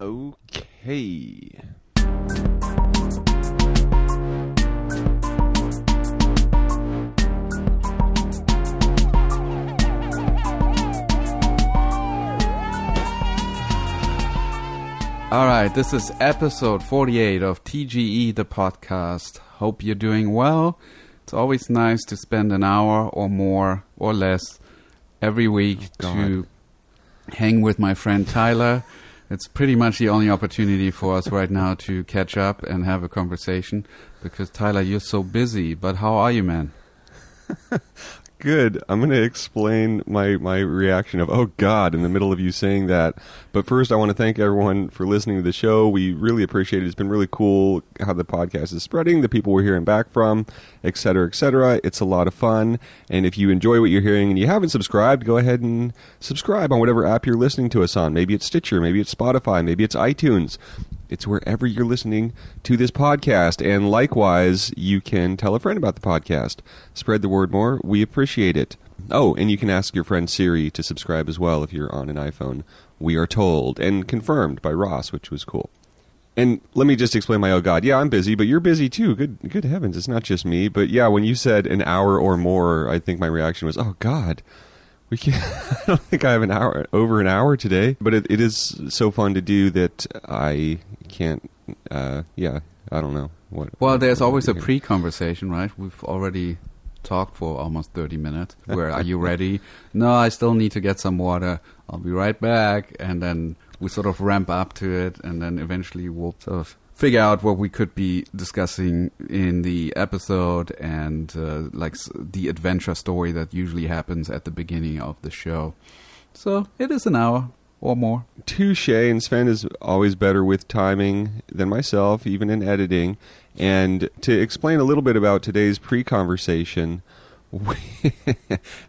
Okay. All right, this is episode 48 of TGE, the podcast. Hope you're doing well. It's always nice to spend an hour or more or less every week to hang with my friend Tyler. It's pretty much the only opportunity for us right now to catch up and have a conversation because, Tyler, you're so busy. But how are you, man? Good. I'm going to explain my reaction of, oh, God, in the middle of you saying that. But first, I want to thank everyone for listening to the show. We really appreciate it. It's been really cool how the podcast is spreading, the people we're hearing back from, et cetera, et cetera. It's a lot of fun. And if you enjoy what you're hearing and you haven't subscribed, go ahead and subscribe on whatever app you're listening to us on. Maybe it's Stitcher, maybe it's Spotify, maybe it's iTunes. It's wherever you're listening to this podcast. And likewise, you can tell a friend about the podcast. Spread the word more. We appreciate it. Oh, and you can ask your friend Siri to subscribe as well if you're on an iPhone. We are told and confirmed by Ross, which was cool. And let me just explain my, oh God, yeah, I'm busy, but you're busy too. Good heavens, it's not just me. But yeah, when you said an hour or more, I think my reaction was, oh God. We can't, I don't think I have over an hour today, but it is so fun to do that I can't, I don't know. Well, there's always a pre-conversation, right? We've already talked for almost 30 minutes. Where are you ready? No, I still need to get some water. I'll be right back. And then we sort of ramp up to it, and then eventually we'll sort of figure out what we could be discussing in the episode and the adventure story that usually happens at the beginning of the show. So it is an hour or more. Touche, and Sven is always better with timing than myself, even in editing. And to explain a little bit about today's pre-conversation,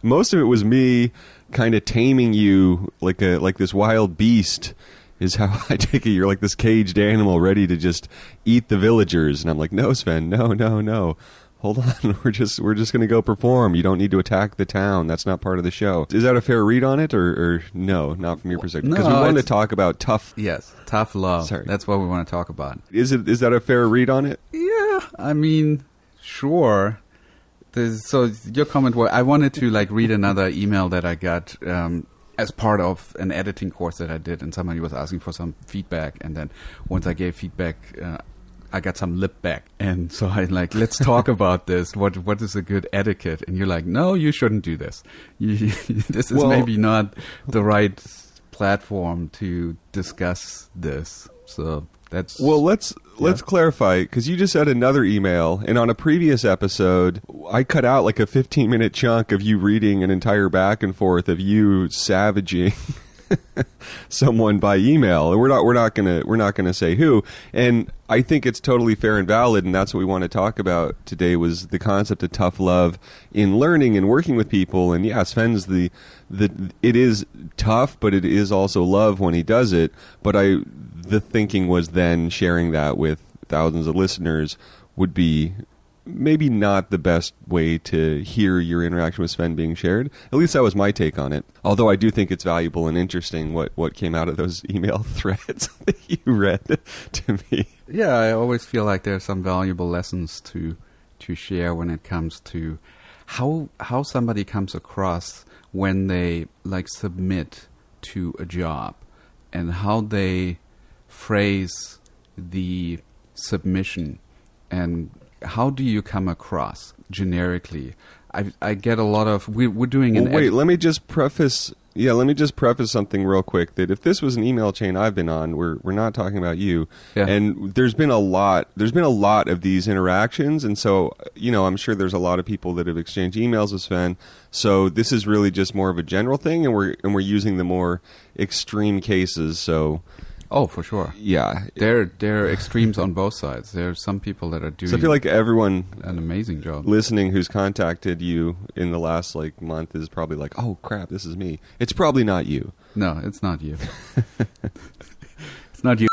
most of it was me kind of taming you like this wild beast. Is how I take it. You're like this caged animal ready to just eat the villagers. And I'm like, no, Sven, no. Hold on. We're just going to go perform. You don't need to attack the town. That's not part of the show. Is that a fair read on it or no, not from your perspective? Because we want to talk about tough. Yes, tough love. Sorry. That's what we want to talk about. Is that a fair read on it? Yeah, I mean, sure. So your comment was, I wanted to read another email that I got, as part of an editing course that I did, and somebody was asking for some feedback, and then once I gave feedback, I got some lip back, and so I let's talk about this. What is a good etiquette? And you're like, no, you shouldn't do this. This is maybe not the right platform to discuss this. So that's let's clarify, because you just said another email, and on a previous episode, I cut out like a 15-minute chunk of you reading an entire back and forth of you savaging someone by email, and we're not gonna say who. And I think it's totally fair and valid, and that's what we want to talk about today. Was the concept of tough love in learning and working with people. And yeah, Sven's it is tough, but it is also love when he does it. But the thinking was then sharing that with thousands of listeners would be maybe not the best way to hear your interaction with Sven being shared. At least that was my take on it. Although I do think it's valuable and interesting what came out of those email threads that you read to me. Yeah, I always feel like there's some valuable lessons to share when it comes to how somebody comes across when they submit to a job and how they phrase the submission, and how do you come across generically? I get a lot of we're doing let me just preface something real quick, that if this was an email chain I've been on, we're not talking about you. Yeah. And there's been a lot of these interactions, and so I'm sure there's a lot of people that have exchanged emails with Sven. So this is really just more of a general thing, and we're using the more extreme cases. So oh, for sure. Yeah. There are extremes on both sides. There are some people that are doing So I feel like everyone an amazing job listening who's contacted you in the last month is probably like, oh crap, this is me. It's probably not you. No, it's not you. It's not you.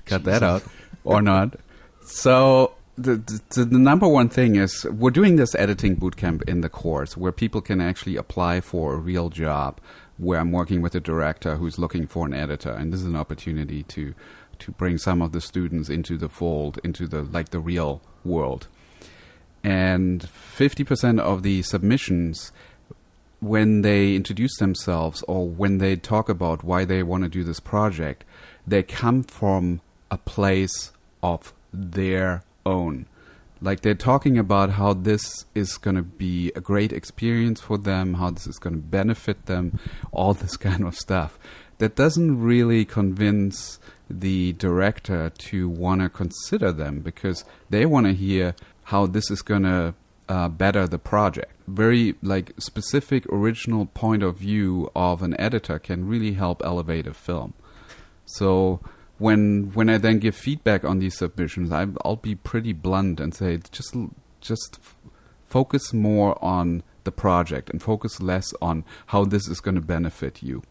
Cut that out. Or not. So the number one thing is we're doing this editing bootcamp in the course where people can actually apply for a real job where I'm working with a director who's looking for an editor, and this is an opportunity to bring some of the students into the fold, into the real world. And 50% of the submissions, when they introduce themselves or when they talk about why they want to do this project, they come from a place of their own. Like, they're talking about how this is going to be a great experience for them, how this is going to benefit them, all this kind of stuff. That doesn't really convince the director to want to consider them, because they want to hear how this is going to better the project. Very specific original point of view of an editor can really help elevate a film. So when I then give feedback on these submissions, I'll be pretty blunt and say just focus more on the project and focus less on how this is going to benefit you.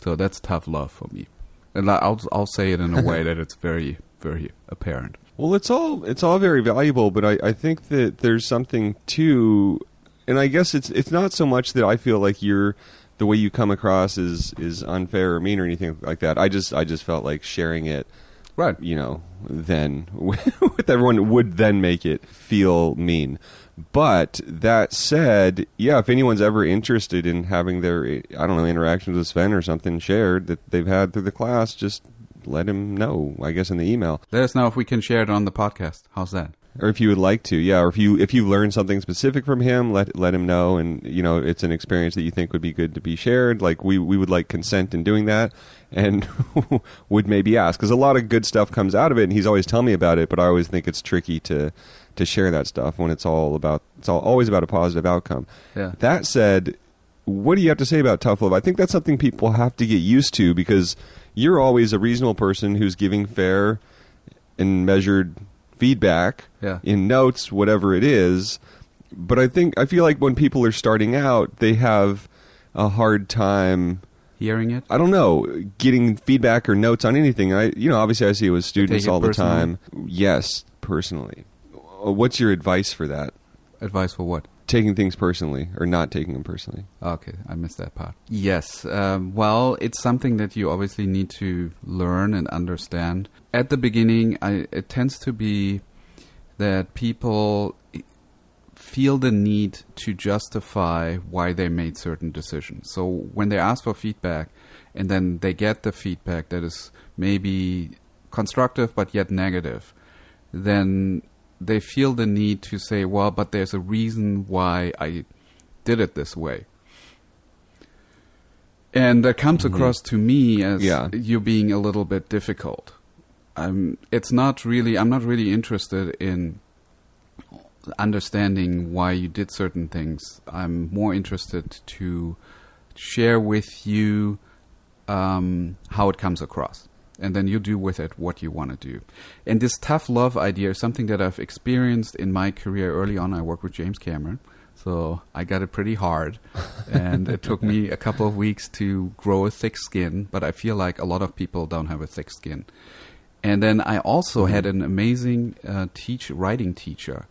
So that's tough love for me. And I'll say it in a way that it's very, very apparent. Well, it's all very valuable, but I think that there's something too, and I guess it's not so much that I feel like the way you come across is unfair or mean or anything like that. I just felt like sharing it, right? Then with everyone would then make it feel mean. But that said, yeah, if anyone's ever interested in having their, interactions with Sven or something shared that they've had through the class, just let him know, I guess, in the email. Let us know if we can share it on the podcast. How's that? Or if you would like to, yeah. Or if you learned something specific from him, let him know. And it's an experience that you think would be good to be shared. Like we would like consent in doing that, and would maybe ask, because a lot of good stuff comes out of it. And he's always telling me about it, but I always think it's tricky to share that stuff when it's always about a positive outcome. Yeah. That said, what do you have to say about tough love? I think that's something people have to get used to, because you're always a reasonable person who's giving fair and measured feedback in notes, whatever it is. But I feel like when people are starting out, they have a hard time hearing it. I don't know, getting feedback or notes on anything. Obviously I see it with students all the time. Yes, personally. What's your advice for that? Advice for what? Taking things personally or not taking them personally. Okay, I missed that part. Yes, well, it's something that you obviously need to learn and understand. At the beginning, it tends to be that people feel the need to justify why they made certain decisions. So when they ask for feedback and then they get the feedback that is maybe constructive but yet negative, then they feel the need to say, well, but there's a reason why I did it this way. And that comes across to me as you being a little bit difficult. I'm not really interested in understanding why you did certain things. I'm more interested to share with you how it comes across. And then you do with it what you want to do. And this tough love idea is something that I've experienced in my career early on. I worked with James Cameron, so I got it pretty hard. And it took me a couple of weeks to grow a thick skin, but I feel like a lot of people don't have a thick skin. And then I also had an amazing writing teacher,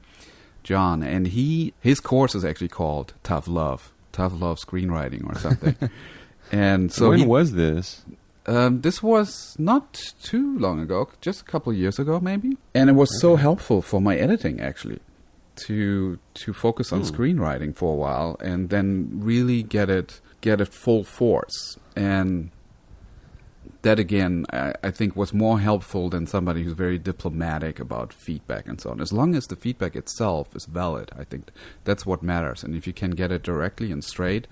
John, and his course is actually called Tough Love Screenwriting or something. And so when was this? This was not too long ago, just a couple of years ago, maybe. And it was so helpful for my editing, actually, to focus on screenwriting for a while and then really get it full force. And that, again, I think was more helpful than somebody who's very diplomatic about feedback and so on. As long as the feedback itself is valid, I think that's what matters. And if you can get it directly and straight,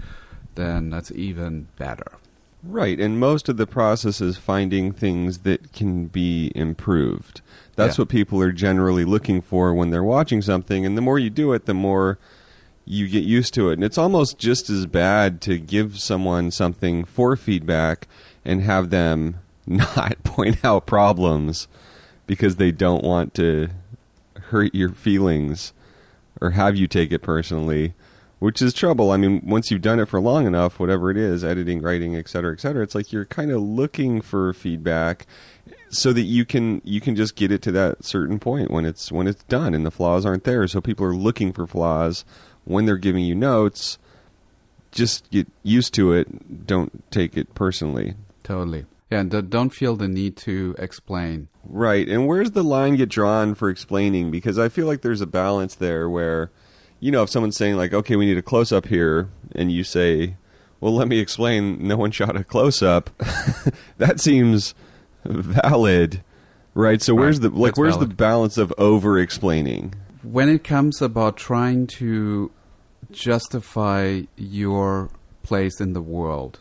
then that's even better. Right, and most of the process is finding things that can be improved. That's what people are generally looking for when they're watching something, and the more you do it, the more you get used to it. And it's almost just as bad to give someone something for feedback and have them not point out problems because they don't want to hurt your feelings or have you take it personally. Which is trouble. I mean, once you've done it for long enough, whatever it is, editing, writing, et cetera, it's like you're kind of looking for feedback so that you can just get it to that certain point when it's done and the flaws aren't there. So people are looking for flaws when they're giving you notes. just get used to it. Don't take it personally. Totally. Yeah, and don't feel the need to explain. Right. And where's the line get drawn for explaining? Because I feel like there's a balance there where, if someone's saying like, okay, we need a close-up here, and you say, well, let me explain, no one shot a close-up, that seems valid, right? So where's the balance of over-explaining? When it comes about trying to justify your place in the world,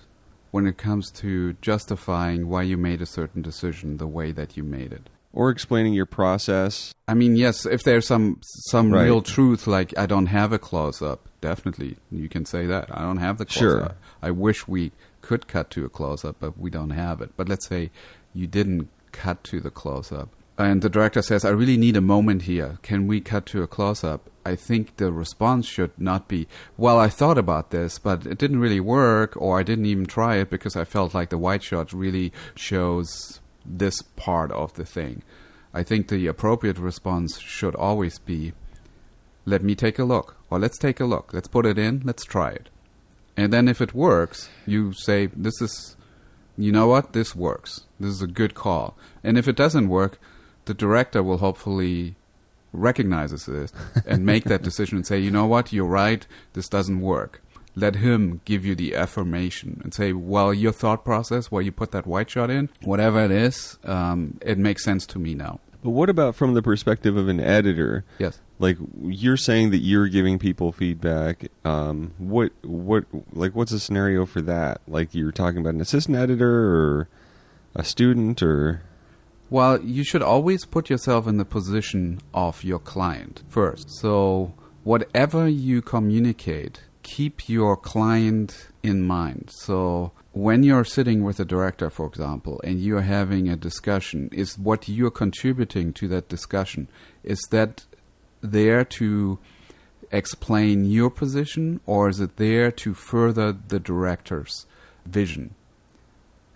when it comes to justifying why you made a certain decision the way that you made it. Or explaining your process. I mean, yes, if there's some Right. real truth, like I don't have a close-up, definitely you can say that. I don't have the close-up. Sure. I wish we could cut to a close-up, but we don't have it. But let's say you didn't cut to the close-up. And the director says, I really need a moment here. Can we cut to a close-up? I think the response should not be, well, I thought about this, but it didn't really work, or I didn't even try it because I felt like the wide shot really shows this part of the thing. I think the appropriate response should always be, let me take a look, or let's take a look. Let's put it in, let's try it. And then if it works, you say, you know what, this works. This is a good call. And if it doesn't work, the director will hopefully recognizes this and make that decision and say, you know what, you're right, this doesn't work. Let him give you the affirmation and say, well, your thought process, where you put that white shot in, whatever it is, it makes sense to me now. But what about from the perspective of an editor? Yes. Like, you're saying that you're giving people feedback. What's a scenario for that? Like, you're talking about an assistant editor or a student or... Well, you should always put yourself in the position of your client first. So whatever you communicate, keep your client in mind. So when you're sitting with a director, for example, and you're having a discussion, is what you're contributing to that discussion, is that there to explain your position, or is it there to further the director's vision?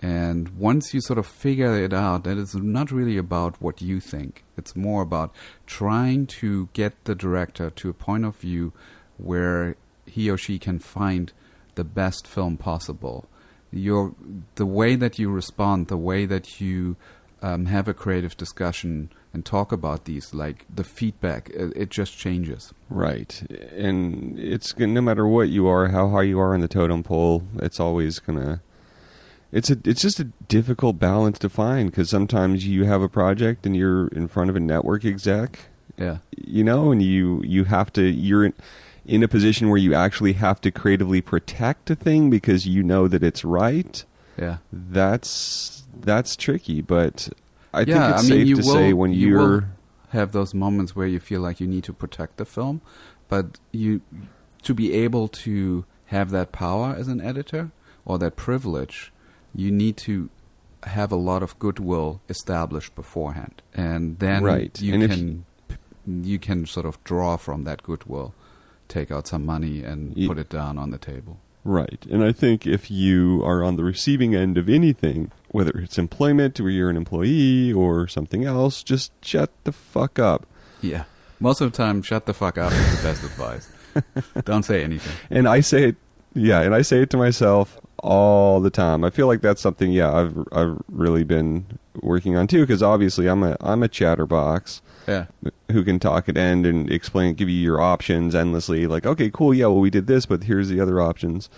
And once you sort of figure it out, that it's not really about what you think. It's more about trying to get the director to a point of view where he or she can find the best film possible. The way that you respond, the way that you have a creative discussion and talk about these, like the feedback, it just changes. Right. And it's no matter what you are, how high you are on the totem pole, it's always going to... It's just a difficult balance to find, because sometimes you have a project and you're in front of a network exec, yeah, and you're in a position where you actually have to creatively protect a thing because you know that it's right. Yeah, that's tricky, but I think yeah, it's safe to say when you you're will have those moments where you feel like you need to protect the film, but to be able to have that power as an editor or that privilege, you need to have a lot of goodwill established beforehand, and then right. you can sort of draw from that goodwill, take out some money and put it down on the table. Right. And I think if you are on the receiving end of anything, whether it's employment or you're an employee or something else, just shut the fuck up. Yeah. Most of the time, shut the fuck up is the best advice. Don't say anything. And I say it, and I say it to myself all the time. I feel like that's something, I've really been working on too, because obviously I'm a chatterbox. Yeah. Who can talk at end and explain, give you your options endlessly. Like, okay, cool, yeah, well, we did this, but here's the other options.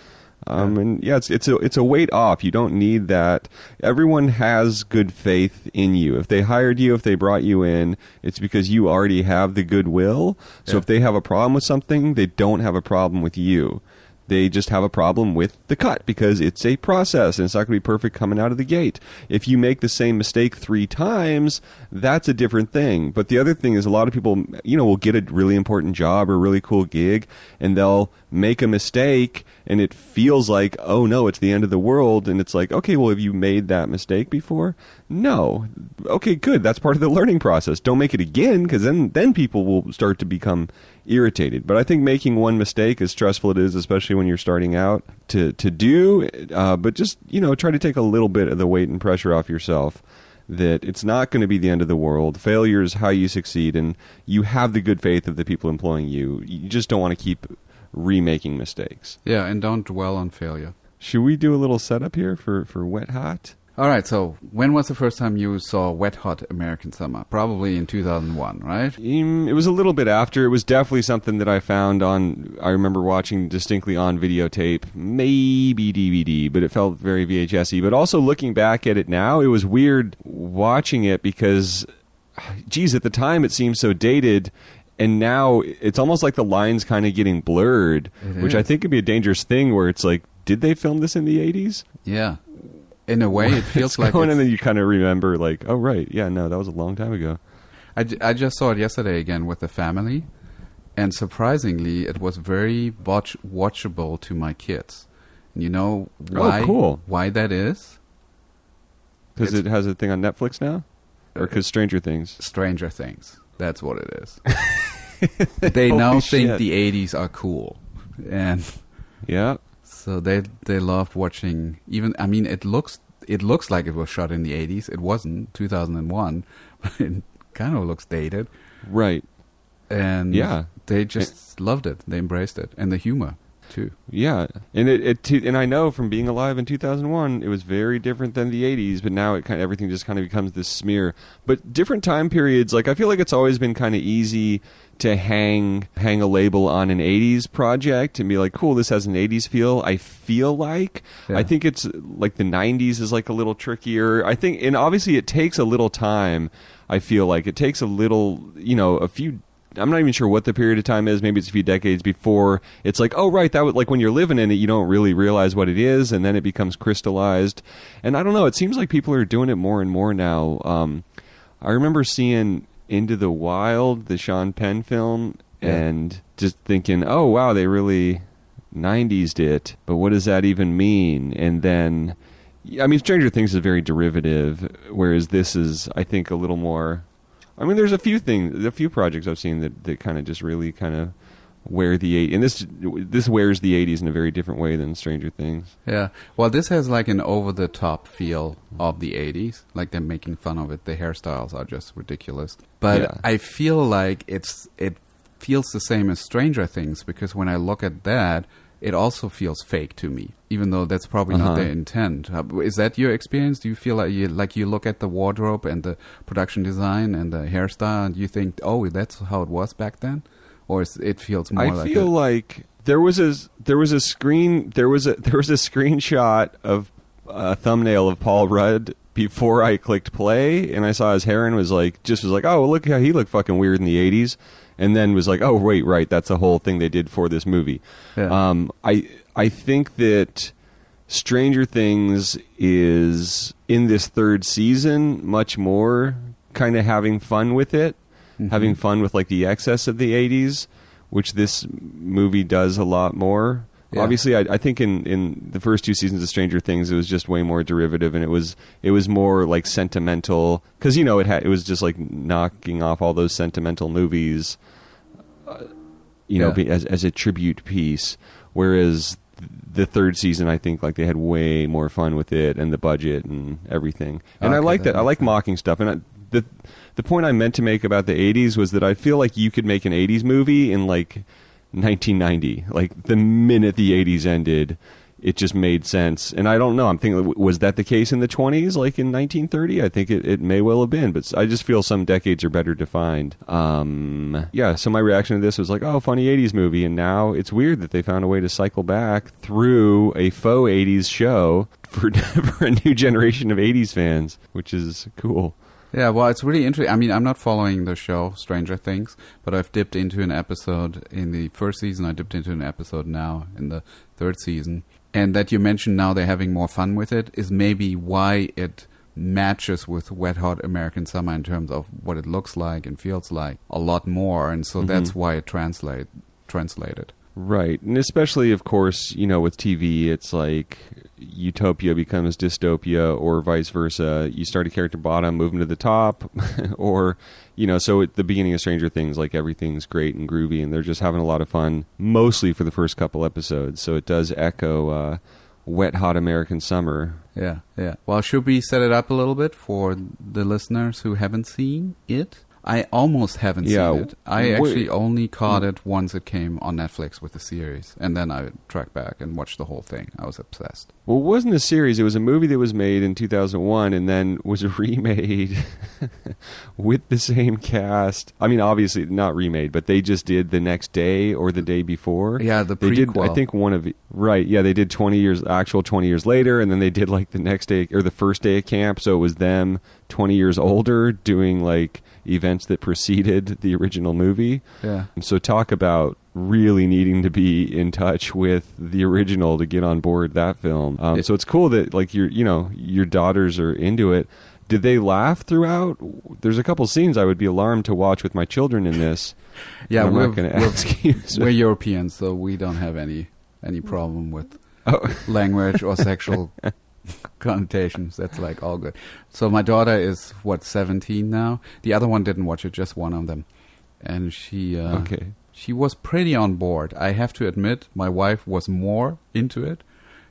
And it's a weight off. You don't need that. Everyone has good faith in you. If they hired you, if they brought you in, it's because you already have the goodwill. So if they have a problem with something, they don't have a problem with you. They just have a problem with the cut because it's a process and it's not going to be perfect coming out of the gate. If you make the same mistake 3 times, that's a different thing. But the other thing is a lot of people, will get a really important job or a really cool gig and they'll make a mistake and it feels like, oh no, it's the end of the world. And it's like, okay, well, have you made that mistake before? No. Okay, good. That's part of the learning process. Don't make it again, because then people will start to become irritated. But I think making one mistake, as stressful it is, especially when you're starting out, to do, but just, try to take a little bit of the weight and pressure off yourself, that it's not going to be the end of the world. Failure is how you succeed, and you have the good faith of the people employing you. You just don't want to keep remaking mistakes. Yeah, and don't dwell on failure. Should we do a little setup here for Wet Hot? All right, so when was the first time you saw Wet Hot American Summer? Probably in 2001, right? It was a little bit after. It was definitely something that I found I remember watching distinctly on videotape, maybe DVD, but it felt very VHS-y. But also looking back at it now, it was weird watching it because, geez, at the time it seemed so dated. And now it's almost like the lines kind of getting blurred, which I think could be a dangerous thing where it's like, did they film this in the 80s? Yeah. In a way, it feels like and then you kind of remember, like, oh, right, yeah, no, that was a long time ago. I just saw it yesterday again with the family, and surprisingly, it was very watchable to my kids. And you know why? Oh, cool. Why that is? Because it has a thing on Netflix now? Or because Stranger Things? Stranger Things. That's what it is. They now think the 80s are cool. And yeah. So they loved watching. Even, I mean, it looks like it was shot in the 80s. It wasn't 2001, but it kind of looks dated. Right. And yeah, they just loved it. They embraced it, and the humor too. Yeah, and and I know from being alive in 2001, it was very different than the 80s. But now everything just kind of becomes this smear. But different time periods, like I feel like it's always been kind of easy to hang a label on an 80s project and be like, cool, this has an 80s feel. I feel like I think it's like the 90s is like a little trickier. I think, and obviously it takes a little time. I feel like it takes a little, a few. I'm not even sure what the period of time is. Maybe it's a few decades before it's like, oh, right, that was like when you're living in it, you don't really realize what it is, and then it becomes crystallized. And I don't know, it seems like people are doing it more and more now. I remember seeing Into the Wild, the Sean Penn film, and just thinking, oh, wow, they really 90s'd it, but what does that even mean? And then, I mean, Stranger Things is very derivative, whereas this is, I think, a little more... I mean, there's a few projects I've seen that kind of just really kind of wear the 80s, and this wears the 80s in a very different way than Stranger Things. Yeah, well, this has like an over-the-top feel of the 80s, like they're making fun of it. The hairstyles are just ridiculous. But I feel like it feels the same as Stranger Things, because when I look at that, it also feels fake to me, even though that's probably not their intent. Is that your experience? Do you feel like you look at the wardrobe and the production design and the hairstyle and you think, oh, that's how it was back then? Or it feels more like... I feel like there was a screenshot of a thumbnail of Paul Rudd before I clicked play, and I saw his hair and was like, oh, look how he looked fucking weird in the 80s. And then was like, oh, wait, right, that's the whole thing they did for this movie. Yeah. I think that Stranger Things is, in this third season, much more kind of having fun with it, having fun with like the excess of the 80s, which this movie does a lot more. Yeah. Obviously, I think in the first two seasons of Stranger Things, it was just way more derivative, and it was more like sentimental, because it was just like knocking off all those sentimental movies, as a tribute piece. Whereas the third season, I think like they had way more fun with it and the budget and everything. And I like that. I like mocking stuff. And the point I meant to make about the 80s was that I feel like you could make an 80s movie in like 1990. Like the minute the 80s ended, it just made sense. And I don't know, I'm thinking, was that the case in the 20s, like in 1930? I think it may well have been, but I just feel some decades are better defined. So my reaction to this was like, oh, funny 80s movie. And now it's weird that they found a way to cycle back through a faux 80s show for a new generation of 80s fans, which is cool. Yeah, well, it's really interesting. I mean, I'm not following the show Stranger Things, but I've dipped into an episode in the first season. I dipped into an episode now in the third season. And that you mentioned now they're having more fun with it is maybe why it matches with Wet Hot American Summer in terms of what it looks like and feels like a lot more. And so that's why it translated. Right. And especially, of course, with TV, it's like utopia becomes dystopia or vice versa. You start a character bottom, move them to the top, or, so at the beginning of Stranger Things, like everything's great and groovy and they're just having a lot of fun, mostly for the first couple episodes. So it does echo Wet Hot American Summer. Yeah. Well, should we set it up a little bit for the listeners who haven't seen it? I almost haven't Yeah, seen it. I actually only caught it once it came on Netflix with the series, and then I tracked back and watched the whole thing. I was obsessed. Well, it wasn't a series. It was a movie that was made in 2001 and then was remade with the same cast. I mean, obviously not remade, but they just did the next day or the day before. Yeah, the they prequel. did. I think right. Yeah, they did 20 years later, and then they did like the next day or the first day of camp. So it was them 20 years older doing like events that preceded the original movie. Yeah. And so talk about really needing to be in touch with the original to get on board that film. So it's cool that like your daughters are into it. Did they laugh throughout? There's a couple scenes I would be alarmed to watch with my children in this. Yeah, I'm not going to ask you. We're Europeans, so we don't have any problem with language or sexual connotations. That's like all good. So my daughter is 17 now. The other one didn't watch it, just one of them, and she was pretty on board. I have to admit, my wife was more into it.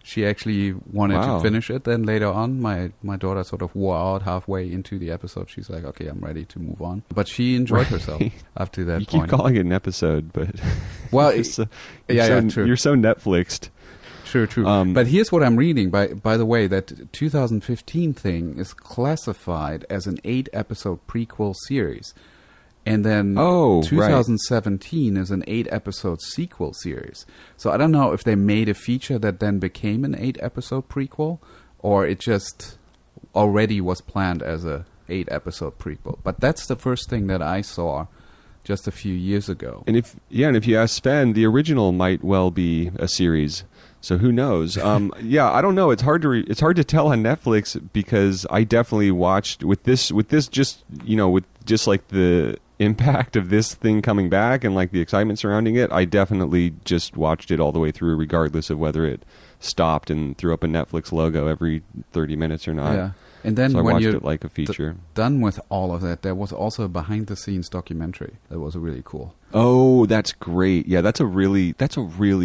She actually wanted to finish it. Then later on, my daughter sort of wore out halfway into the episode. She's like, okay, I'm ready to move on. But she enjoyed herself up to that point. You keep calling it an episode, but well, true. You're so Netflixed. True. But here's what I'm reading. By the way, that 2015 thing is classified as an 8-episode prequel series. And then 2017 is an 8-episode sequel series. So I don't know if they made a feature that then became an 8-episode prequel, or it just already was planned as a 8-episode prequel. But that's the first thing that I saw just a few years ago. And if you ask Sven, the original might well be a series. So who knows? I don't know. It's hard to tell on Netflix because I definitely watched with this just like the impact of this thing coming back and like the excitement surrounding it. I definitely just watched it all the way through, regardless of whether it stopped and threw up a Netflix logo every 30 minutes or not. Yeah. And then so when I watched you're it like a feature. Done with all of that, there was also a behind-the-scenes documentary that was really cool. Oh, that's great. Yeah, that's a really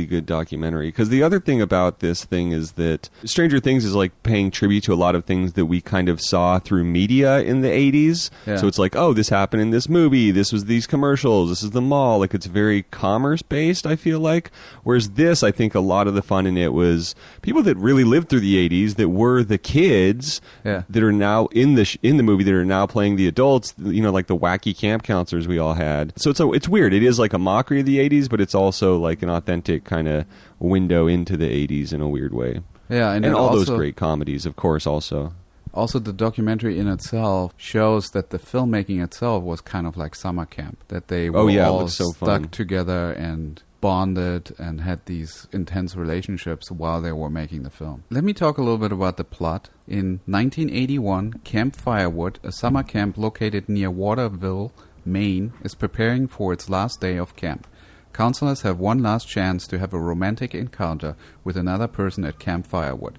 good documentary. Because the other thing about this thing is that Stranger Things is like paying tribute to a lot of things that we kind of saw through media in the 80s. Yeah. So it's like, oh, this happened in this movie. This was these commercials. This is the mall. Like, it's very commerce-based, I feel like. Whereas this, I think a lot of the fun in it was people that really lived through the 80s that were the kids that are now in the movie that are now playing the adults, like the wacky camp counselors we all had. So it's weird. It is like a mockery of the 80s, but it's also like an authentic kind of window into the 80s in a weird way. Yeah, and all also, those great comedies, of course, also. Also, the documentary in itself shows that the filmmaking itself was kind of like summer camp, that they were all stuck together and bonded and had these intense relationships while they were making the film. Let me talk a little bit about the plot. In 1981, Camp Firewood, a summer camp located near Waterville, Maine, is preparing for its last day of camp. Counselors have one last chance to have a romantic encounter with another person at Camp Firewood.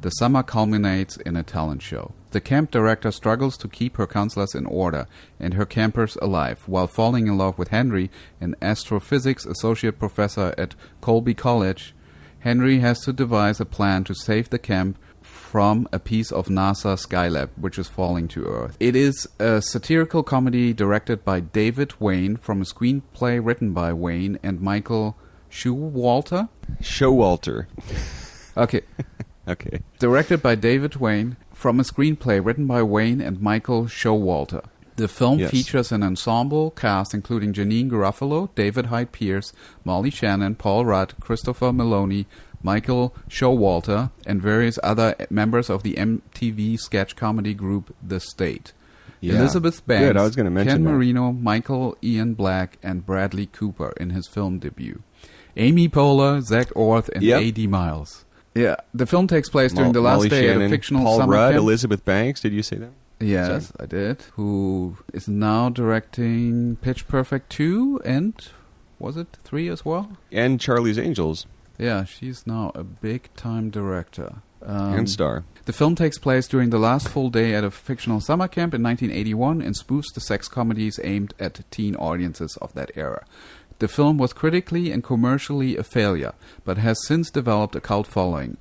The summer culminates in a talent show. The camp director struggles to keep her counselors in order and her campers alive, while falling in love with Henry, an astrophysics associate professor at Colby College. Henry has to devise a plan to save the camp from a piece of NASA Skylab, which is falling to Earth. It is a satirical comedy directed by David Wayne from a screenplay written by Wayne and Michael Showalter. Okay. Okay. Directed by David Wayne from a screenplay written by Wayne and Michael Showalter. The film features an ensemble cast including Janine Garofalo, David Hyde Pierce, Molly Shannon, Paul Rudd, Christopher Maloney, Michael Showalter, and various other members of the MTV sketch comedy group The State. Yeah. Elizabeth Banks, I was gonna mention Ken that. Marino, Michael Ian Black, and Bradley Cooper in his film debut. Amy Poehler, Zach Orth, and A.D. Miles. Yeah, the film takes place during the last Molly day Shannon, at a fictional Paul summer Rudd, camp. Elizabeth Banks, did you say that? Yes, I did. Who is now directing Pitch Perfect 2 and, was it 3 as well? And Charlie's Angels. Yeah, she's now a big-time director. And star. The film takes place during the last full day at a fictional summer camp in 1981 and spoofs the sex comedies aimed at teen audiences of that era. The film was critically and commercially a failure, but has since developed a cult following.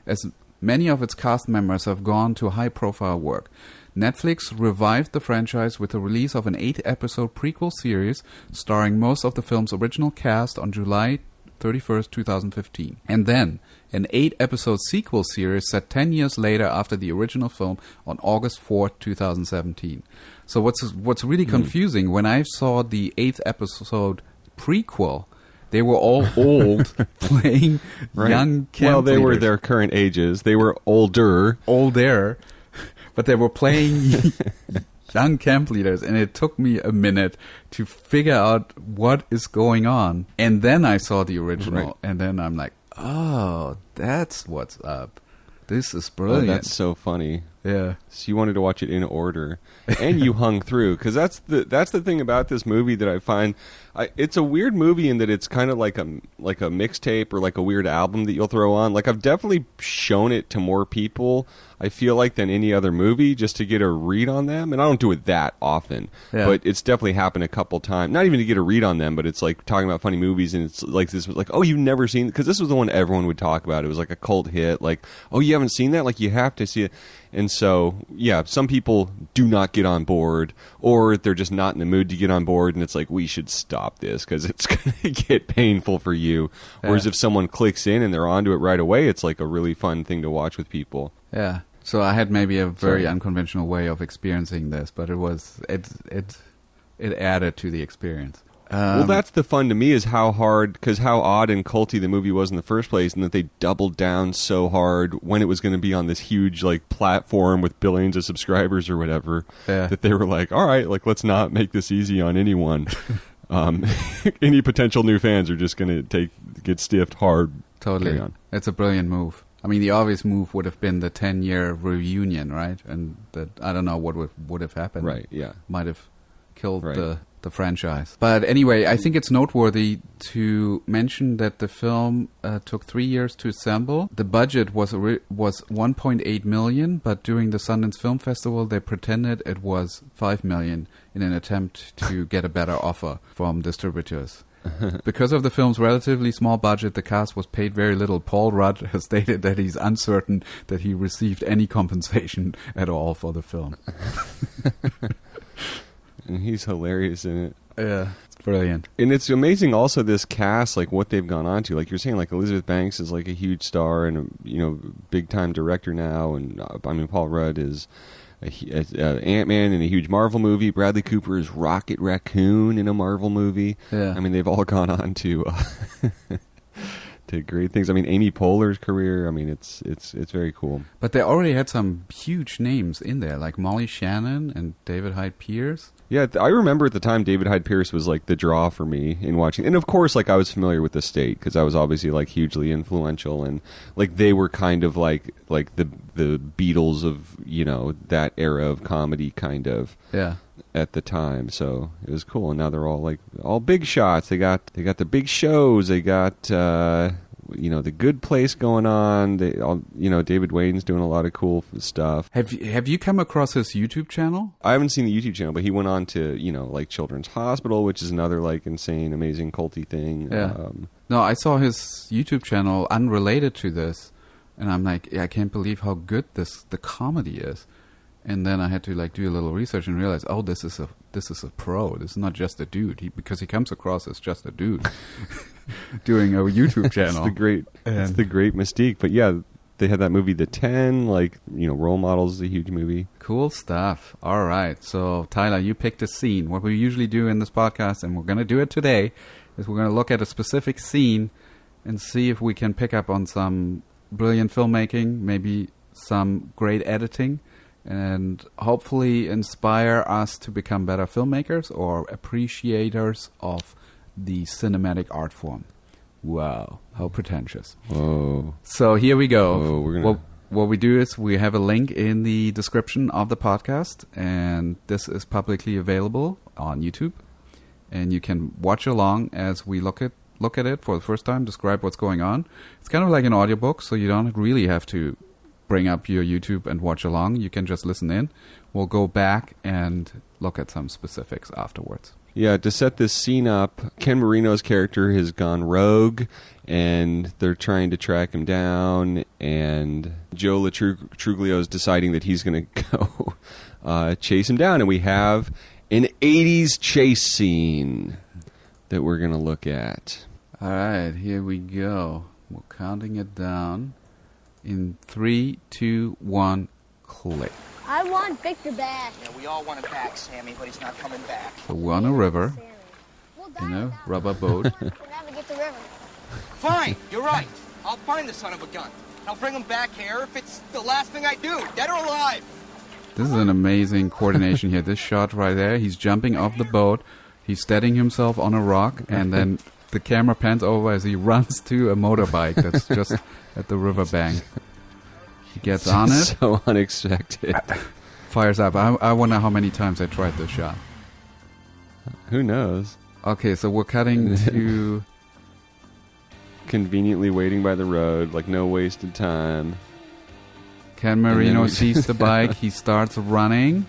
As Many of its cast members have gone to high-profile work. Netflix revived the franchise with the release of an 8-episode prequel series starring most of the film's original cast on July 31st, 2015. And then an 8-episode sequel series set 10 years later after the original film on August 4th, 2017. So what's really confusing, when I saw the 8th episode prequel, they were all old, playing young camp Well, they were leaders. their current ages. They were older. But they were playing young camp leaders, and it took me a minute to figure out what is going on. And then I saw the original, and then I'm like, oh, that's what's up. This is brilliant. Oh, that's so funny. Yeah. So you wanted to watch it in order, and you hung through, because that's the thing about this movie that I find. It's a weird movie in that it's kind of like a mixtape or like a weird album that you'll throw on. Like, I've definitely shown it to more people, I feel like, than any other movie, just to get a read on them. And I don't do it that often, but it's definitely happened a couple times. Not even to get a read on them, but it's like talking about funny movies, and it's like this was like, oh, you've never seen, because this was the one everyone would talk about. It was like a cult hit. Like, oh, you haven't seen that? Like, you have to see it. And so, yeah, some people do not get on board, or they're just not in the mood to get on board, and it's like, we should stop this because it's going to get painful for you. Whereas if someone clicks in and they're onto it right away, it's like a really fun thing to watch with people. Yeah. So I had maybe a very unconventional way of experiencing this, but it added to the experience. Well, that's the fun to me, is how odd and culty the movie was in the first place, and that they doubled down so hard when it was going to be on this huge like platform with billions of subscribers or whatever, that they were like, all right, like, let's not make this easy on anyone. Any potential new fans are just going to get stiffed hard. Totally. It's a brilliant move. I mean, the obvious move would have been the 10-year reunion, right? And that, I don't know what would have happened. Right, yeah. Might have killed the franchise. But anyway, I think it's noteworthy to mention that the film took 3 years to assemble. The budget was 1.8 million, but during the Sundance Film Festival, they pretended it was 5 million in an attempt to get a better offer from distributors. Because of the film's relatively small budget, the cast was paid very little. Paul Rudd has stated that he's uncertain that he received any compensation at all for the film. And he's hilarious in it. Yeah, it's brilliant. And it's amazing also, this cast, like what they've gone on to. Like you're saying, like Elizabeth Banks is like a huge star and a big time director now, and Paul Rudd is Ant-Man in a huge Marvel movie. Bradley Cooper is Rocket Raccoon in a Marvel movie. Yeah. I mean, they've all gone on to to great things. I mean, Amy Poehler's career, I mean, it's very cool. But they already had some huge names in there, like Molly Shannon and David Hyde Pierce. Yeah, I remember at the time David Hyde Pierce was like the draw for me in watching. And of course, like I was familiar with The State because I was obviously like hugely influential, and like they were kind of like the Beatles of, that era of comedy kind of. Yeah. At the time, so it was cool. And now they're all big shots. They got the big shows. They got the Good Place going on. They all, David Waden's doing a lot of cool stuff. Have you come across his YouTube channel? I haven't seen the YouTube channel, but he went on to like Children's Hospital, which is another like insane, amazing, culty thing. Yeah. No, I saw his YouTube channel unrelated to this, and I'm like, I can't believe how good the comedy is. And then I had to like do a little research and realize, oh, this is a pro. This is not just a dude. Because he comes across as just a dude doing a YouTube channel. It's the great mystique. But yeah, they had that movie, The 10. Like, Role Models is a huge movie. Cool stuff. All right. So Tyler, you picked a scene. What we usually do in this podcast, and we're going to do it today, is we're going to look at a specific scene and see if we can pick up on some brilliant filmmaking, maybe some great editing, and hopefully inspire us to become better filmmakers or appreciators of the cinematic art form. Wow, how pretentious. Whoa. So here we go. What we do is we have a link in the description of the podcast, and this is publicly available on YouTube. And you can watch along as we look at it for the first time, describe what's going on. It's kind of like an audiobook, so you don't really have to bring up your YouTube and watch along. You can just listen in. We'll go back and look at some specifics afterwards. Yeah, to set this scene up, Ken Marino's character has gone rogue, and they're trying to track him down, and Joe Latruglio is deciding that he's going to go chase him down, and we have an 80s chase scene that we're going to look at. All right, here we go. We're counting it down in 3, 2, 1, click. I want Victor back. Yeah, we all want him back, Sammy, but he's not coming back. So we're on a river, We'll die in a without rubber boat. him. We'll never get the river. Fine, you're right. I'll find the son of a gun. I'll bring him back here if it's the last thing I do, dead or alive. This is an amazing coordination here. This shot right there, he's jumping off the boat, he's steadying himself on a rock, and then the camera pans over as he runs to a motorbike that's just at the riverbank. He gets on it, So unexpected. fires up. I wonder how many times I tried this shot. Who knows? Okay, so we're cutting to... Conveniently waiting by the road, like no wasted time. Ken Marino we- sees the bike, he starts running.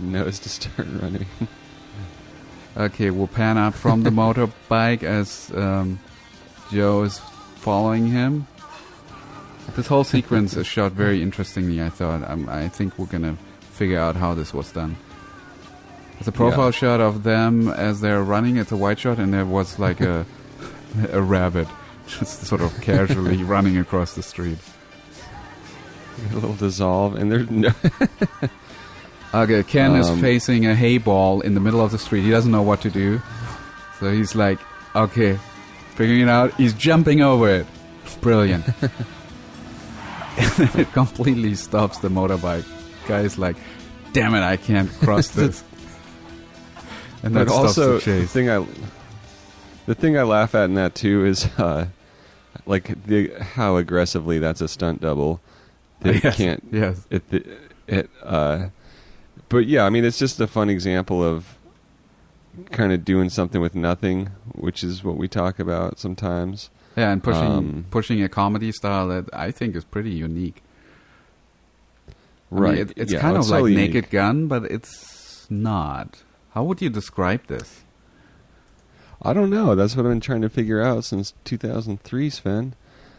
Knows to start running. Okay, we'll pan out from the motorbike as Joe is following him. This whole sequence is shot very interestingly, I thought. I think we're going to figure out how this was done. It's a profile shot of them as they're running. It's a wide shot, and there was like a rabbit just sort of casually running across the street. A little dissolve, and there's no... Okay, Ken is facing a hay ball in the middle of the street. He doesn't know what to do. So he's like, okay, figuring it out. He's jumping over it. Brilliant. And then it completely stops the motorbike. Guy's like, damn it, I can't cross this. And that But stops also, the chase. the thing I laugh at in that too is like how aggressively that's a stunt double. That Yes, can't. yes. But yeah, I mean, it's just a fun example of kind of doing something with nothing, which is what we talk about sometimes. Yeah, and pushing a comedy style that I think is pretty unique. Right. I mean, it's Yeah, kind of so like unique. Naked Gun, but it's not. How would you describe this? I don't know. That's what I've been trying to figure out since 2003, Sven.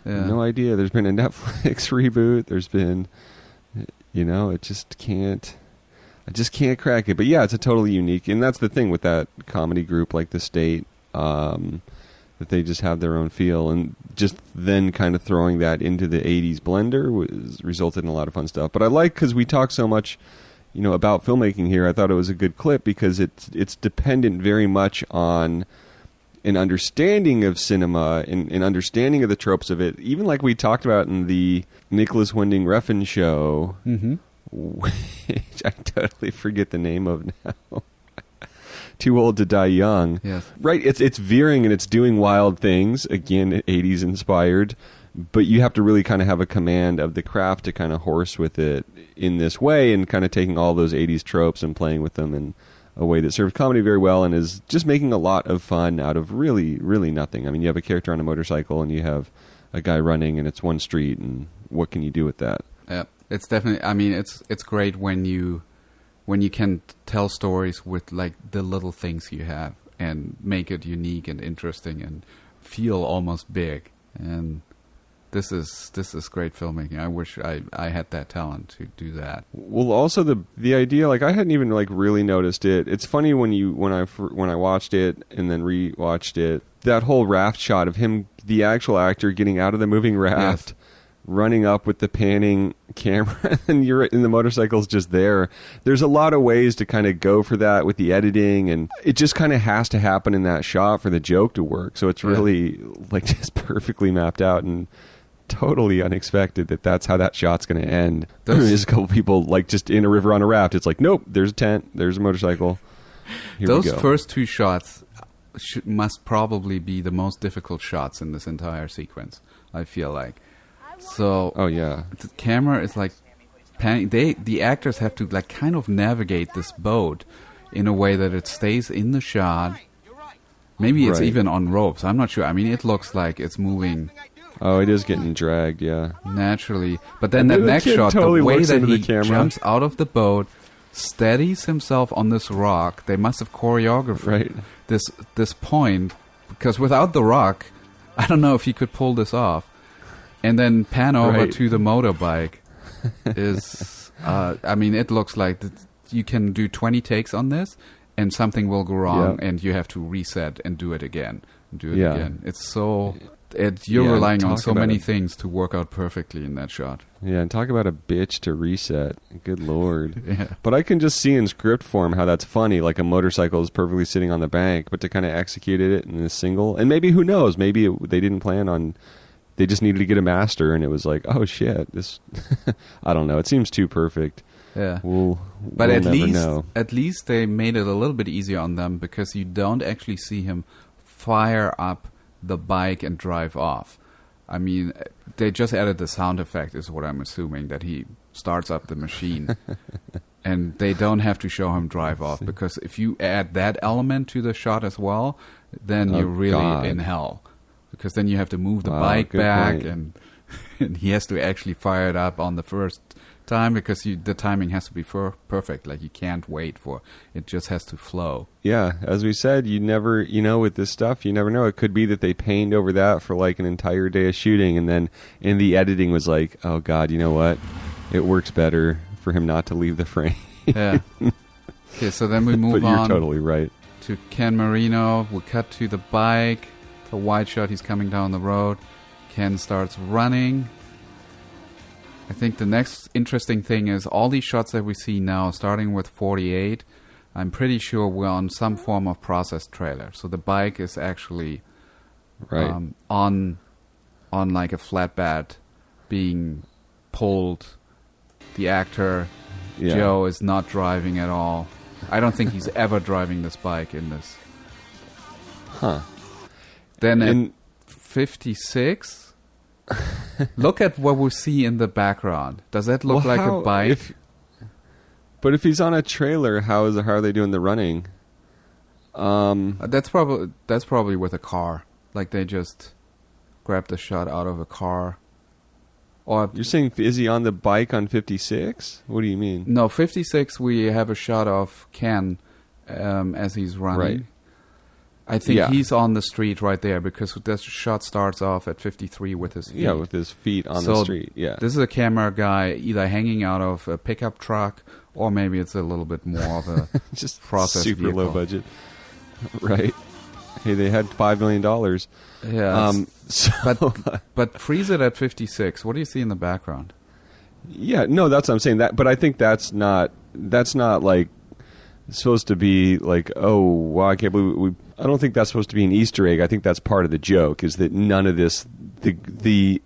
Yeah. No idea. There's been a Netflix reboot. There's been, I just can't crack it. But yeah, it's a totally unique, and that's the thing with that comedy group like The State, that they just have their own feel, and just then kind of throwing that into the 80s blender resulted in a lot of fun stuff. But I like, because we talk so much, about filmmaking here, I thought it was a good clip because it's dependent very much on an understanding of cinema and an understanding of the tropes of it, even like we talked about in the Nicholas Winding Refn show, which I totally forget the name of now. Too Old to Die Young. Yes. Right, it's veering and it's doing wild things, again, 80s inspired, but you have to really kind of have a command of the craft to kind of horse with it in this way, and kind of taking all those 80s tropes and playing with them in a way that serves comedy very well and is just making a lot of fun out of really, really nothing. I mean, you have a character on a motorcycle and you have a guy running and it's one street, and what can you do with that? Yeah, it's definitely. I mean, it's great when you can tell stories with like the little things you have and make it unique and interesting and feel almost big. And this is great filmmaking. I wish I had that talent to do that. Well, also the idea, like I hadn't even like really noticed it. It's funny when I watched it and then rewatched it. That whole raft shot of him, the actual actor, getting out of the moving raft, running up with the panning camera, and the motorcycle's just there. There's a lot of ways to kind of go for that with the editing, and it just kind of has to happen in that shot for the joke to work. So it's really like just perfectly mapped out and totally unexpected that that's how that shot's going to end. There's a couple people like just in a river on a raft. It's like, nope, there's a tent, there's a motorcycle. Here Those we go. first two shots must probably be the most difficult shots in this entire sequence, I feel like. So Oh yeah. the camera is like panning. The actors have to like kind of navigate this boat in a way that it stays in the shot. Maybe it's Right. even on ropes. I'm not sure. I mean, it looks like it's moving Oh, it is getting dragged, yeah. naturally. But then that The next kid shot, totally the way looks that into the he camera. jumps out of the boat, steadies himself on this rock. They must have choreographed this point, because without the rock, I don't know if he could pull this off. And then pan over to the motorbike is, I mean, it looks like you can do 20 takes on this and something will go wrong and you have to reset and do it again. Again. It's so... You're relying on so many things to work out perfectly in that shot. Yeah, and talk about a bitch to reset. Good Lord. Yeah. But I can just see in script form how that's funny, like a motorcycle is perfectly sitting on the bank, but to kind of execute it in a single, and maybe, who knows, maybe they didn't plan on, they just needed to get a master, and it was like, oh shit, this, I don't know, it seems too perfect. Yeah. We'll at never least, know. At least they made it a little bit easier on them, because you don't actually see him fire up the bike and drive off. I mean, they just added the sound effect, is what I'm assuming, that he starts up the machine. And they don't have to show him drive off, because if you add that element to the shot as well, then you're really in hell. Because then you have to move the bike back, and he has to actually fire it up on the first time, because the timing has to be perfect. Like, you can't wait for it, just has to flow. Yeah, as we said, you never, with this stuff, you never know. It could be that they pained over that for like an entire day of shooting, and then in the editing was like, oh God, you know what? It works better for him not to leave the frame. Yeah. Okay, so then we move but on. You're totally right. To Ken Marino. We cut to the bike. The wide shot, he's coming down the road. Ken starts running. I think the next interesting thing is all these shots that we see now, starting with 48, I'm pretty sure we're on some form of process trailer. So the bike is actually on like a flatbed being pulled. The actor, Joe, is not driving at all. I don't think he's ever driving this bike in this. Huh. Then at 56... look at what we see in the background. Does that look like a bike? But if he's on a trailer, how are they doing the running? That's probably with a car. Like, they just grabbed the shot out of a car. Or you're saying, is he on the bike on 56? What do you mean? No, 56 we have a shot of Ken as he's running. Right. I think he's on the street right there, because that shot starts off at 53 with his feet. Yeah, with his feet on the street. Yeah. This is a camera guy either hanging out of a pickup truck, or maybe it's a little bit more of a just process super vehicle. Low budget. Right. Hey, they had $5 million. Yeah. But freeze it at 56. What do you see in the background? Yeah, no, that's what I'm saying. But I think that's not like supposed to be like, oh, wow, I can't believe I don't think that's supposed to be an Easter egg. I think that's part of the joke, is that none of this, the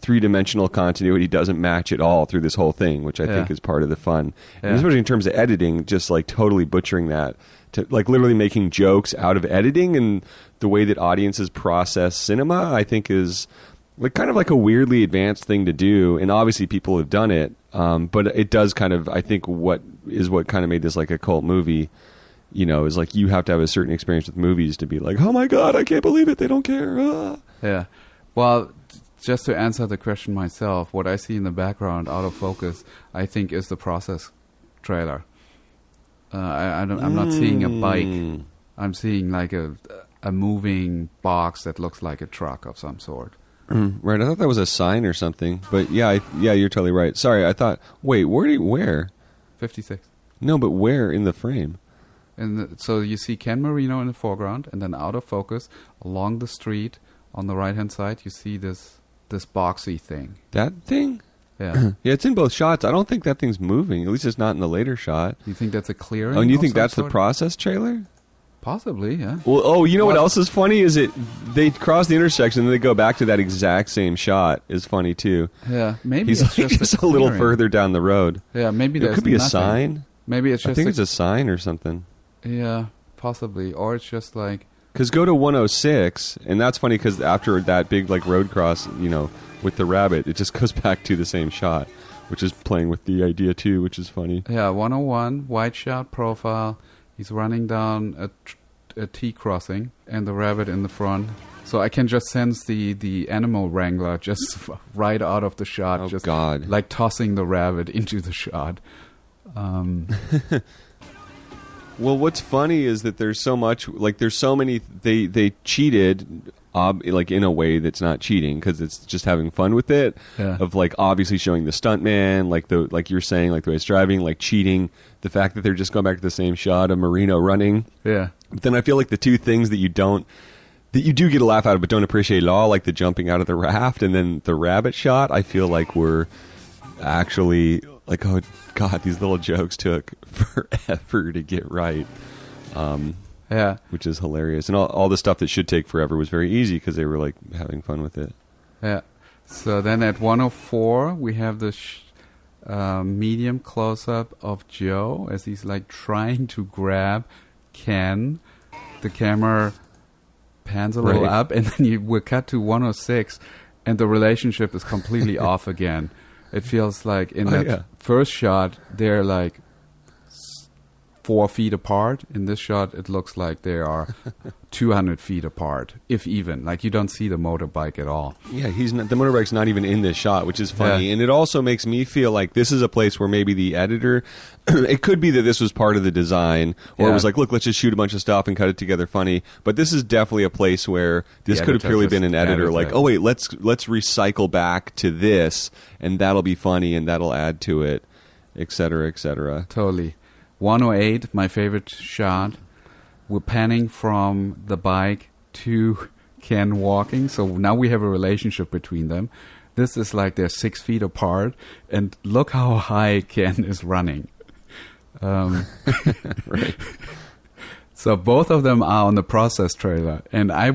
three-dimensional continuity doesn't match at all through this whole thing, which I think is part of the fun. Yeah. And especially in terms of editing, just like totally butchering that, to like literally making jokes out of editing, and the way that audiences process cinema, I think is like kind of like a weirdly advanced thing to do. And obviously people have done it, but it does kind of, I think what kind of made this like a cult movie, is like you have to have a certain experience with movies to be like, oh my God, I can't believe it, they don't care. Ah. Yeah. Well, just to answer the question myself, what I see in the background, out of focus, I think is the process trailer. I'm not seeing a bike. I'm seeing like a moving box that looks like a truck of some sort. Right, I thought that was a sign or something. But yeah, you're totally right. Sorry, I thought, wait, where? 56. No, but where in the frame? So you see Ken Marino in the foreground, and then out of focus, along the street, on the right-hand side, you see this boxy thing. That thing? Yeah. Yeah, it's in both shots. I don't think that thing's moving. At least it's not in the later shot. You think that's a clearing? Oh, and you think that's the process trailer? Possibly, yeah. Well, you know what else is funny? Is they cross the intersection and they go back to that exact same shot is funny, too. Yeah, maybe he's it's like just a little further down the road. Yeah, maybe it could be nothing. A sign. Maybe it's just I think it's a sign or something. Yeah, possibly. Or it's just like... Because go to 106, and that's funny because after that big like road cross, with the rabbit, it just goes back to the same shot, which is playing with the idea too, which is funny. Yeah, 101, wide shot profile. He's running down a T crossing, and the rabbit in the front. So I can just sense the animal wrangler just right out of the shot. Oh, just God. Like tossing the rabbit into the shot. Well, what's funny is that there's so much, like there's so many, they cheated, like in a way that's not cheating because it's just having fun with it. Yeah. Of like obviously showing the stuntman, like you're saying, like the way it's driving, like cheating, the fact that they're just going back to the same shot of Marino running. Yeah. But then I feel like the two things that you do get a laugh out of but don't appreciate at all, like the jumping out of the raft and then the rabbit shot, I feel like were actually like, oh God, these little jokes took forever to get right. Yeah. Which is hilarious. And all the stuff that should take forever was very easy because they were like having fun with it. Yeah. So then at 104, we have the medium close-up of Joe as he's like trying to grab Ken. The camera pans a little Right. up, and then we're cut to 106, and the relationship is completely off again. It feels like in that first shot, they're like 4 feet apart. In this shot, it looks like they are 200 feet apart, if even. Like, you don't see the motorbike at all. Yeah, the motorbike's not even in this shot, which is funny. Yeah. And it also makes me feel like this is a place where maybe the editor, it could be that this was part of the design, or it was like, look, let's just shoot a bunch of stuff and cut it together funny. But this is definitely a place where this could have purely been an editor, like, oh wait, let's recycle back to this, and that'll be funny, and that'll add to it, et cetera, et cetera. Totally. 108, my favorite shot. We're panning from the bike to Ken walking, so now we have a relationship between them. This is like they're 6 feet apart, and look how high Ken is running. Right. So both of them are on the process trailer, and I'm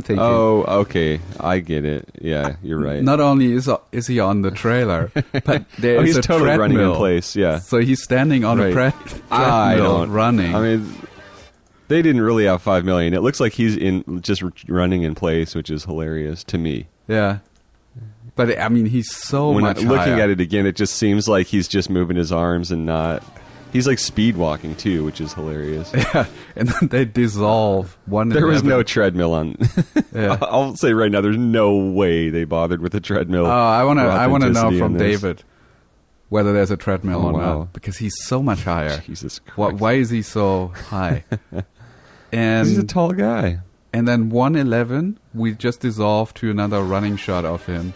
thinking. Oh, okay, I get it. Yeah, you're right. Not only is he on the trailer, but there's he's a totally treadmill. running in place. Yeah, So he's standing on a Right. treadmill running. I mean, they didn't really have $5 million. It looks like he's just running in place, which is hilarious to me. Yeah. But, I mean, he's so When much looking higher. at it again, it just seems like he's just moving his arms and not. He's like speed walking too, which is hilarious. Yeah. And then they dissolve. There was no treadmill on. Yeah. I'll say right now, there's no way they bothered with a treadmill. Oh, I want to know authenticity from on this. David whether there's a treadmill or wow. not, because he's so much higher. Jesus Christ. Why is he so high? He's a And tall guy. and then 111, we just dissolve to another running shot of him.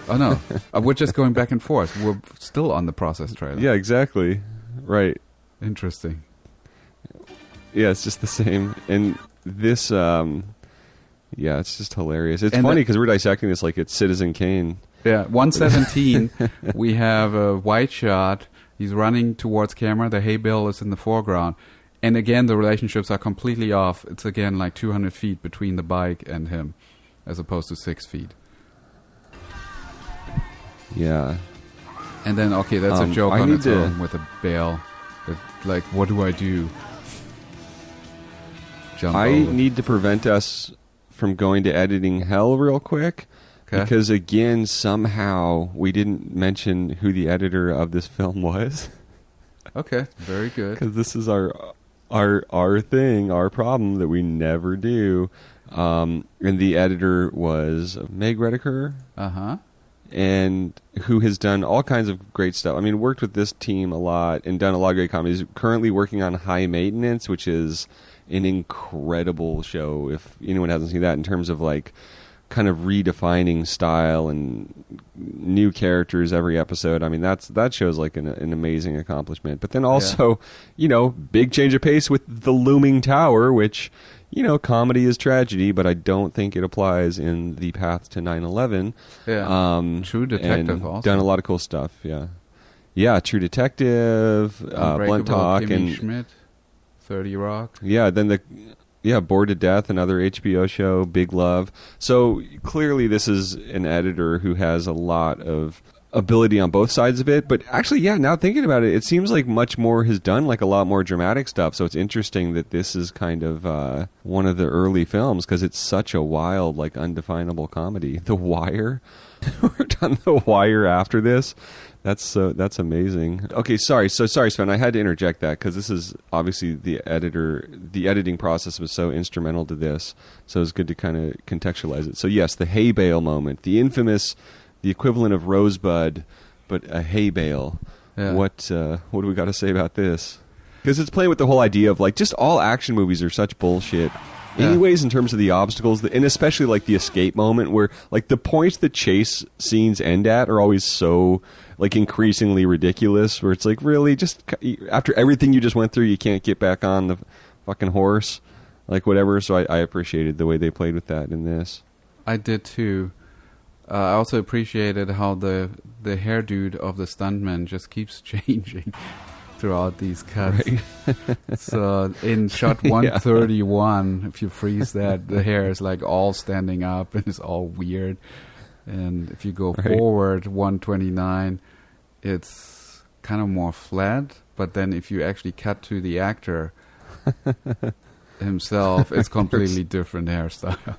Oh no, we're just going back and forth. We're still on the process trailer. Yeah, exactly. Right. Interesting. Yeah, it's just the same. And this, yeah, it's just hilarious. It's And funny because we're dissecting this like it's Citizen Kane. Yeah, 117, we have a wide shot. He's running towards camera. The hay bale is in the foreground. And again, the relationships are completely off. It's again like 200 feet between the bike and him, as opposed to 6 feet. Yeah. And then, okay, that's a joke I on need its to- own with a bale. That, like, what do I do? Jump I over. need to prevent us from going to editing hell real quick. Okay. Because again, somehow we didn't mention who the editor of this film was. Okay, very good. Because this is our thing, our problem that we never do. And the editor was Meg Rediker, Uh-huh. and who has done all kinds of great stuff. I mean, worked with this team a lot and done a lot of great comedies. Currently working on High Maintenance, which is an incredible show. If anyone hasn't seen that, in terms of like kind of redefining style and new characters every episode. I mean, that shows like an amazing accomplishment. But then also, you know, big change of pace with The Looming Tower, which, you know, comedy is tragedy, but I don't think it applies in the path to 9/11. Yeah. True Detective and also. done a lot of cool stuff. Yeah, yeah. True Detective, Blunt Unbreakable, Talk, Kimmy and Schmidt, 30 Rock. yeah, then Bored to Death, another HBO show, Big Love. So clearly this is an editor who has a lot of ability on both sides of it. But actually, yeah, now thinking about it, it seems like much more has done, like a lot more dramatic stuff. So it's interesting that this is kind of one of the early films, because it's such a wild, like undefinable comedy. The Wire. We're done The Wire after this. That's amazing. Okay, sorry, Sven. I had to interject that because this is obviously the editing process was so instrumental to this. So it's good to kind of contextualize it. So yes, the hay bale moment, the infamous, the equivalent of Rosebud but a hay bale. Yeah. What do we got to say about this? Because it's playing with the whole idea of like just all action movies are such bullshit. Yeah. Anyways, in terms of the obstacles, and especially like the escape moment, where like the points the chase scenes end at are always so like increasingly ridiculous. Where it's like, really, just after everything you just went through, you can't get back on the fucking horse, like whatever. So I appreciated the way they played with that in this. I did too. I also appreciated how the hair dude of the stuntman just keeps changing throughout these cuts. Right. So in shot 131, if you freeze that, the hair is like all standing up and it's all weird. And if you go forward 129, it's kind of more flat. But then if you actually cut to the actor himself, it's completely different hairstyle.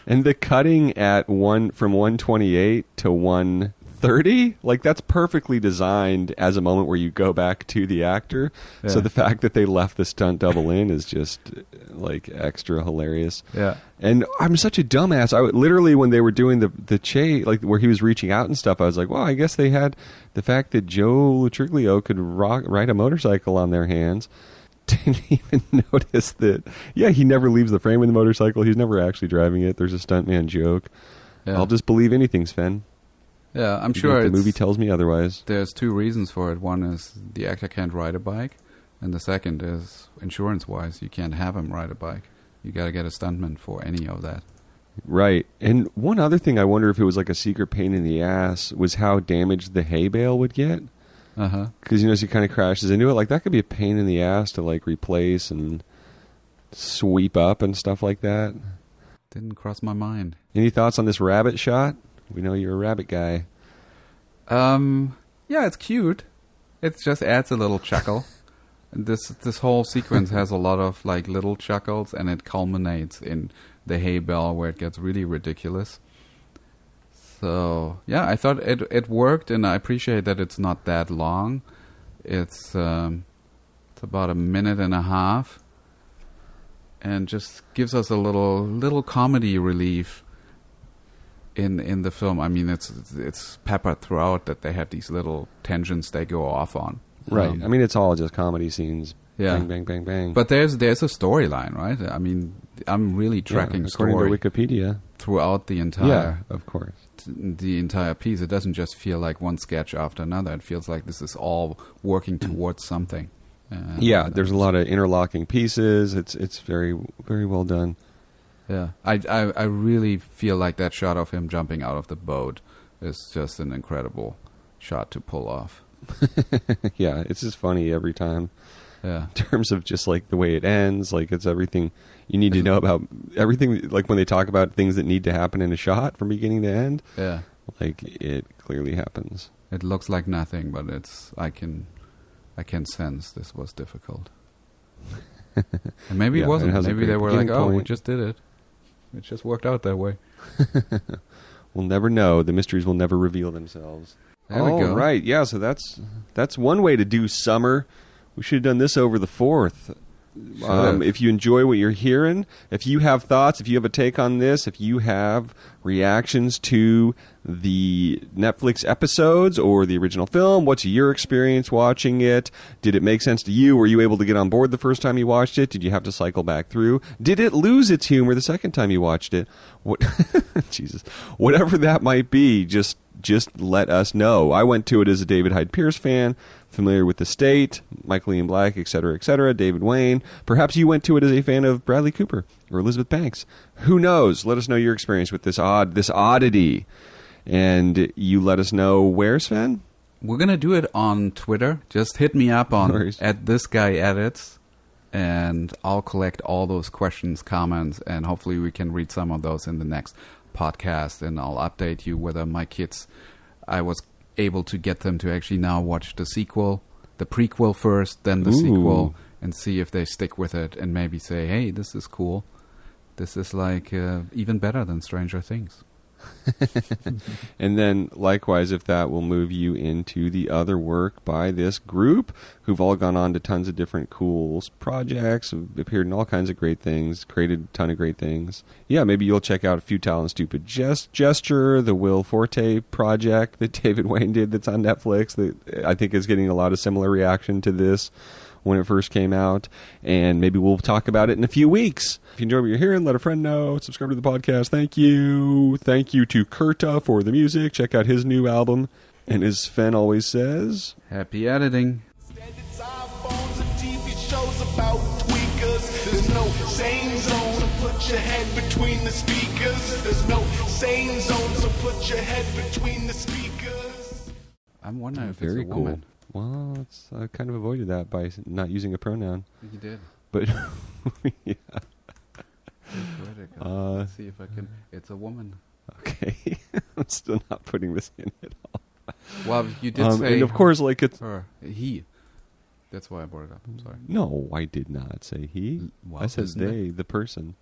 And the cutting at from 128 to 130, like that's perfectly designed as a moment where you go back to the actor. Yeah. So the fact that they left the stunt double in is just like extra hilarious. Yeah. And I'm such a dumbass. I literally, when they were doing the chase, like where he was reaching out and stuff, I was like, well, I guess they had the fact that Joe Lutriglio could ride a motorcycle on their hands. Didn't even notice that. Yeah, he never leaves the frame of the motorcycle. He's never actually driving it. There's a stuntman joke. Yeah. I'll just believe anything, Sven. Yeah, I'm Even sure if the movie tells me otherwise. There's two reasons for it. One is the actor can't ride a bike, and the second is insurance-wise, you can't have him ride a bike. You got to get a stuntman for any of that. Right. And one other thing I wonder if it was like a secret pain in the ass was how damaged the hay bale would get. Uh-huh. Because, you know, as he kind of crashes into it, like that could be a pain in the ass to like replace and sweep up and stuff like that. Didn't cross my mind. Any thoughts on this rabbit shot? We know you're a rabbit guy. Yeah, it's cute. It just adds a little chuckle. This whole sequence has a lot of like little chuckles, and it culminates in the hay bale where it gets really ridiculous. So yeah, I thought it worked, and I appreciate that it's not that long. It's about a minute and a half, and just gives us a little comedy relief in the film. I mean, it's peppered throughout that they have these little tangents they go off on. Right. I mean, it's all just comedy scenes. Yeah. Bang, bang, bang, bang. But there's a storyline, right? I mean, I'm really tracking according story to Wikipedia. throughout the entire Yeah, of course. the entire piece. It doesn't just feel like one sketch after another. It feels like this is all working towards something. Yeah, there's a lot of interlocking pieces. It's very, very well done. Yeah, I really feel like that shot of him jumping out of the boat is just an incredible shot to pull off. Yeah, it's just funny every time. Yeah, In terms of just like the way it ends, like it's everything you need to know about everything. Like when they talk about things that need to happen in a shot from beginning to end, yeah. like it clearly happens. It looks like nothing, but I can sense this was difficult. And maybe Yeah, it wasn't. it has a Maybe great they were like, beginning "Oh, we point. just did it. It just worked out that way." We'll never know. The mysteries will never reveal themselves. There we go. Right. Yeah. So that's one way to do summer. We should have done this over the 4th. Should've. If you enjoy what you're hearing, if you have thoughts, if you have a take on this, if you have reactions to the Netflix episodes or the original film, what's your experience watching it? Did it make sense to you? Were you able to get on board the first time you watched it? Did you have to cycle back through? Did it lose its humor the second time you watched it? What? Jesus. Whatever that might be, just let us know. I went to it as a David Hyde Pierce fan, familiar with The State, Michael Ian Black, etc., David Wayne. Perhaps you went to it as a fan of Bradley Cooper or Elizabeth Banks. Who knows? Let us know your experience with this oddity. And you let us know where, Sven? We're gonna do it on Twitter. Just hit me up on No worries. @thisguyedits, and I'll collect all those questions, comments, and hopefully we can read some of those in the next podcast. And I'll update you whether my kids, I was able to get them to actually now watch the prequel first, then the Ooh. sequel, and see if they stick with it, and maybe say, "Hey, this is cool. This is like even better than Stranger Things." And then, likewise, if that will move you into the other work by this group, who've all gone on to tons of different cool projects, have appeared in all kinds of great things, created a ton of great things. Yeah, maybe you'll check out Futile and Stupid Gesture, the Will Forte project that David Wayne did that's on Netflix that I think is getting a lot of similar reaction to this when it first came out, and maybe we'll talk about it in a few weeks. If you enjoy what you're hearing, let a friend know. Subscribe to the podcast. Thank you. Thank you to Kurta for the music. Check out his new album. And as Sven always says, Happy editing. Standards, iPhones, and TV shows about tweakers. There's no sane zone, so put your head between the speakers. There's no sane zone, so put your head between the speakers. I'm wondering if very it's a cool. woman. Well, I kind of avoided that by not using a pronoun. You did. But, yeah. Let's see if I can. It's a woman. Okay. I'm still not putting this in at all. Well, you did say. And of course, like it's. her. He. That's why I brought it up. I'm sorry. No, I did not say he. Well, I said isn't they, the person.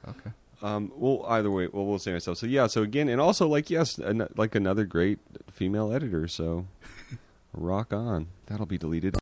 Okay. Well, either way, we'll say ourselves. So, yeah, so again, and also, like, yes, like another great female editor, so rock on. That'll be deleted.